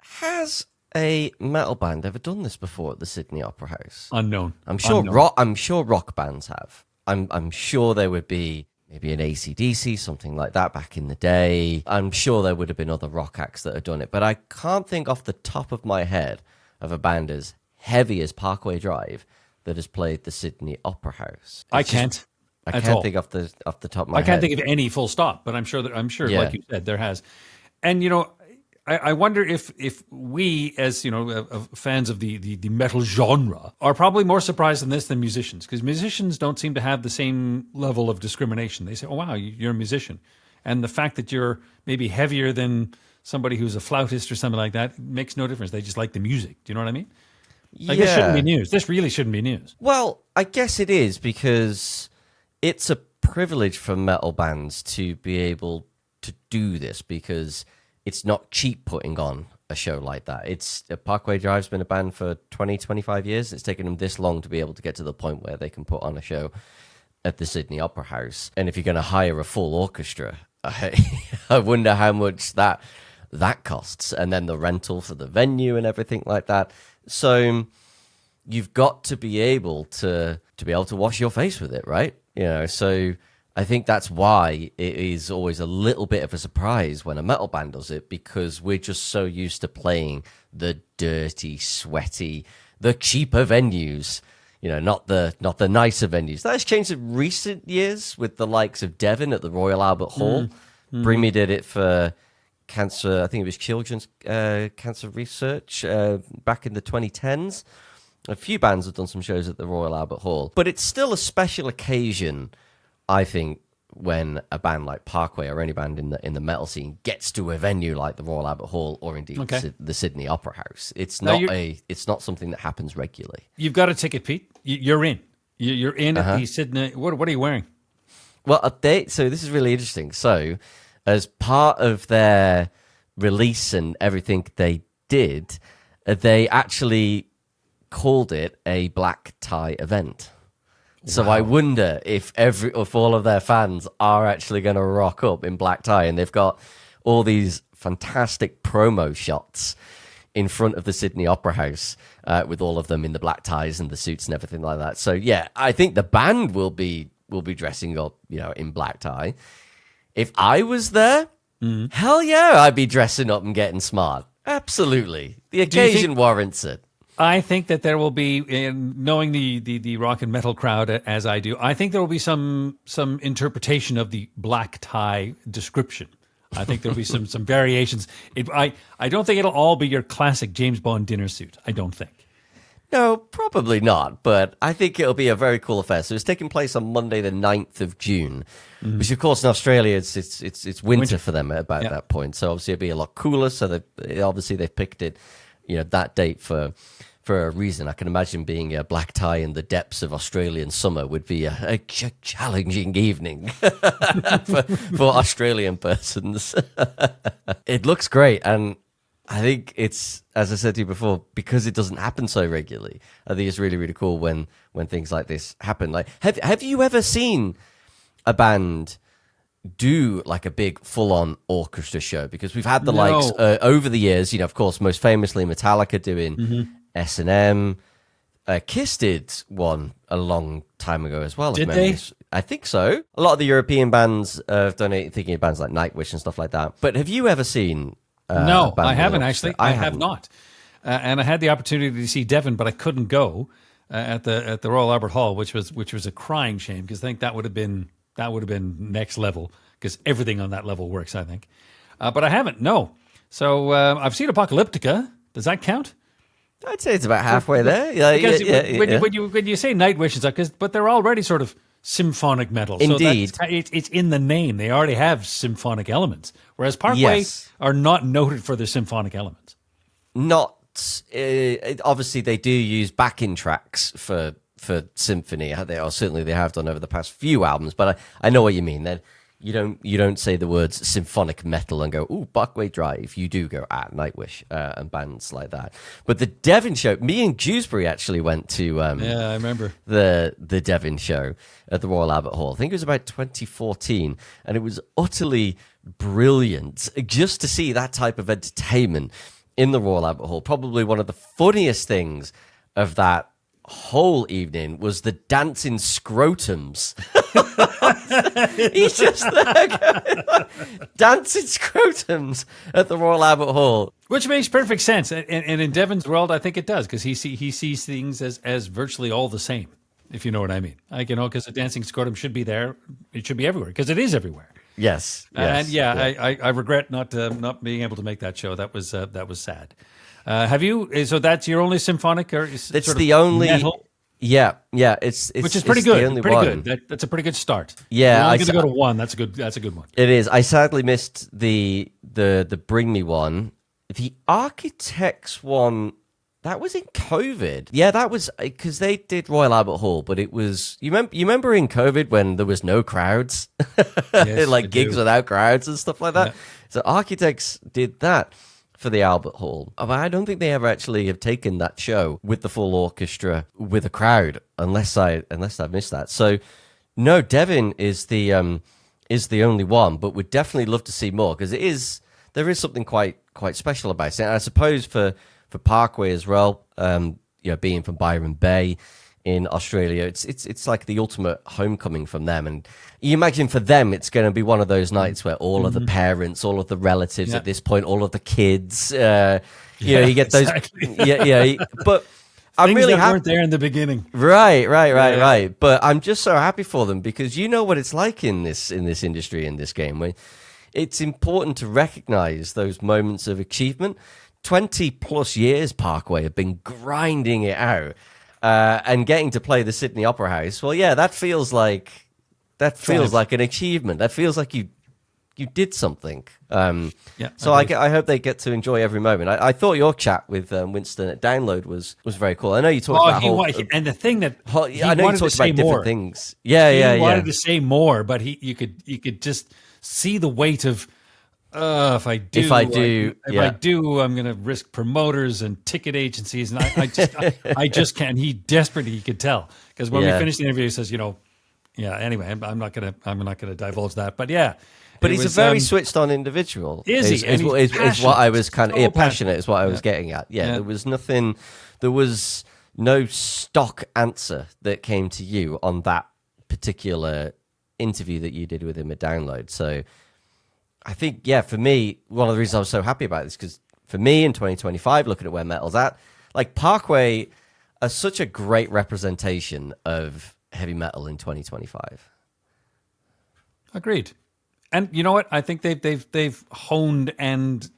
Has a metal band ever done this before at the Sydney Opera House? Unknown. I'm sure Unknown. I'm sure rock bands have. I'm sure there would be maybe an AC/DC, something like that back in the day. I'm sure there would have been other rock acts that had done it, but I can't think off the top of my head of a band as heavy as Parkway Drive that has played the Sydney Opera House. I can't think off the top of my head. I can't think of any full stop, but I'm sure, Yeah. like you said, there has. And, I wonder if we, as, fans of the metal genre, are probably more surprised in this than musicians, because musicians don't seem to have the same level of discrimination. They say, oh, wow, you're a musician. And the fact that you're maybe heavier than somebody who's a flautist or something like that makes no difference. They just like the music. Do you know what I mean? Like, this shouldn't be news. This really shouldn't be news. Well, I guess it is, because it's a privilege for metal bands to be able to do this, because it's not cheap putting on a show like that. Parkway Drive's been a band for 20, 25 years. It's taken them this long to be able to get to the point where they can put on a show at the Sydney Opera House. And if you're going to hire a full orchestra, I wonder how much that costs. And then the rental for the venue and everything like that. So you've got to be able to wash your face with it, right? So I think that's why it is always a little bit of a surprise when a metal band does it, because we're just so used to playing the dirty, sweaty, the cheaper venues, not the nicer venues. That has changed in recent years with the likes of Devin at the Royal Albert Hall. Brimmy did it for cancer, I think it was children's cancer research back in the 2010s. A few bands have done some shows at the Royal Albert Hall, but it's still a special occasion, I think, when a band like Parkway or any band in the metal scene gets to a venue like the Royal Albert Hall or indeed the Sydney Opera House. It's not something that happens regularly. You've got a ticket, Pete. You're in. You're in at the Sydney. What are you wearing? Well, so this is really interesting. So, as part of their release and everything they did, they actually called it a black tie event. So I wonder if all of their fans are actually going to rock up in black tie, and they've got all these fantastic promo shots in front of the Sydney Opera House with all of them in the black ties and the suits and everything like that. So yeah, I think the band will be dressing up, in black tie. If I was there, hell yeah, I'd be dressing up and getting smart. Absolutely, the occasion warrants it. I think that there will be, knowing the rock and metal crowd as I do, I think there will be some interpretation of the black tie description. I think there'll be some variations. I don't think it'll all be your classic James Bond dinner suit. I don't think. No, probably not, but I think it'll be a very cool affair. So it's taking place on Monday, the 9th of June, which, of course, in Australia, it's winter for them at about that point. So obviously it'll be a lot cooler. So they've picked it, that date for a reason. I can imagine being a black tie in the depths of Australian summer would be a challenging evening for Australian persons. It looks great, and I think it's, as I said to you before, because it doesn't happen so regularly, I think it's really, really cool when things like this happen. Like, have you ever seen a band do like a big full-on orchestra show? Because we've had the likes over the years, of course, most famously Metallica doing S&M. Kiss did one a long time ago as well. Did they? I think so. A lot of the European bands have done it, thinking of bands like Nightwish and stuff like that. But have you ever seen no, I haven't actually. I have not. And I had the opportunity to see Devin, but I couldn't go at the Royal Albert Hall, which was a crying shame, because I think that would have been next level, because everything on that level works, I think. But I haven't. No. So I've seen Apocalyptica. Does that count? I'd say it's about halfway there. When you say Nightwish and stuff, but they're already sort of symphonic metal. Indeed. So it's in the name. They already have symphonic elements, whereas Parkway are not noted for their symphonic elements. Not obviously they do use backing tracks for symphony. Certainly they have done over the past few albums, but I know what you mean. Then you don't say the words symphonic metal and go, ooh, Parkway Drive. You do go Nightwish and bands like that. But the Devin show, me and Dewsbury actually went to I remember the Devin show at the Royal Albert Hall. I think it was about 2014, and it was utterly brilliant just to see that type of entertainment in the Royal Albert Hall. Probably one of the funniest things of that whole evening was the dancing scrotums. He's just there going, dancing scrotums at the Royal Albert Hall. Which makes perfect sense. And in Devin's world, I think it does, because he sees things as virtually all the same, if you know what I mean. Like, because a dancing scrotum should be there. It should be everywhere, because it is everywhere. Yes. And I regret not being able to make that show. That was sad. Have you? So that's your only symphonic, or it's the only metal? Yeah. It's which is pretty good. Good. That's a pretty good start. Yeah, I'm going to go to one. That's a good one. It is. I sadly missed the Bring Me one. The Architects one, that was in COVID. Yeah, that was because they did Royal Albert Hall, but it was you remember in COVID when there was no crowds, Yes, like gigs without crowds and stuff like that. Yeah. So Architects did that for the Albert Hall. But I don't think they ever actually have taken that show with the full orchestra with a crowd, unless I've missed that. So no, Devin is the only one, but we'd definitely love to see more, because there is something quite special about it. And I suppose for Parkway as well, being from Byron Bay in Australia, it's like the ultimate homecoming from them. And you imagine for them, it's going to be one of those nights where all of the parents, all of the relatives at this point, all of the kids, you get those, but I'm really happy. Weren't there in the beginning, right. But I'm just so happy for them, because you know what it's like in this industry, in this game, where it's important to recognize those moments of achievement. 20 plus years Parkway have been grinding it out, and getting to play the Sydney Opera House. Well, yeah, that feels like an achievement. That feels like you did something. So I hope they get to enjoy every moment. I thought your chat with Winston at Download was very cool. I know you talked about and the thing that I know you talked about different things. He wanted to say more, but you could just see the weight of. If I do, I'm going to risk promoters and ticket agencies, and I just can't. He could tell, because when we finished the interview, he says, Anyway, I'm not going to divulge that, but yeah. But he's a very switched on individual. Is he? Is what I was kind of passionate. Is what I was getting at. Yeah, there was nothing. There was no stock answer that came to you on that particular interview that you did with him at Download. So I think, for me, one of the reasons I was so happy about this, because for me in 2025, looking at where metal's at, like Parkway are such a great representation of heavy metal in 2025. Agreed. And you know what? I think they've honed and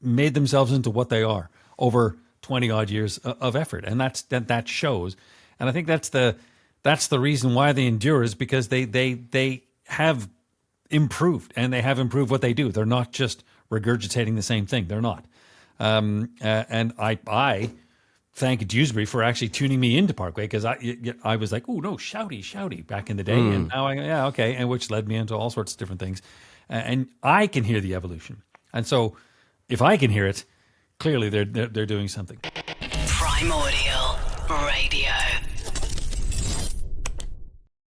made themselves into what they are over 20 odd years of effort, and that shows. And I think that's the reason why they endure, is because they have improved, and they have improved what they do. They're not just regurgitating the same thing. They're not. And I thank Dewsbury for actually tuning me into Parkway, because I was like, oh no, shouty back in the day, and now and which led me into all sorts of different things, and I can hear the evolution. And so, if I can hear it, clearly they're doing something. Primordial Radio.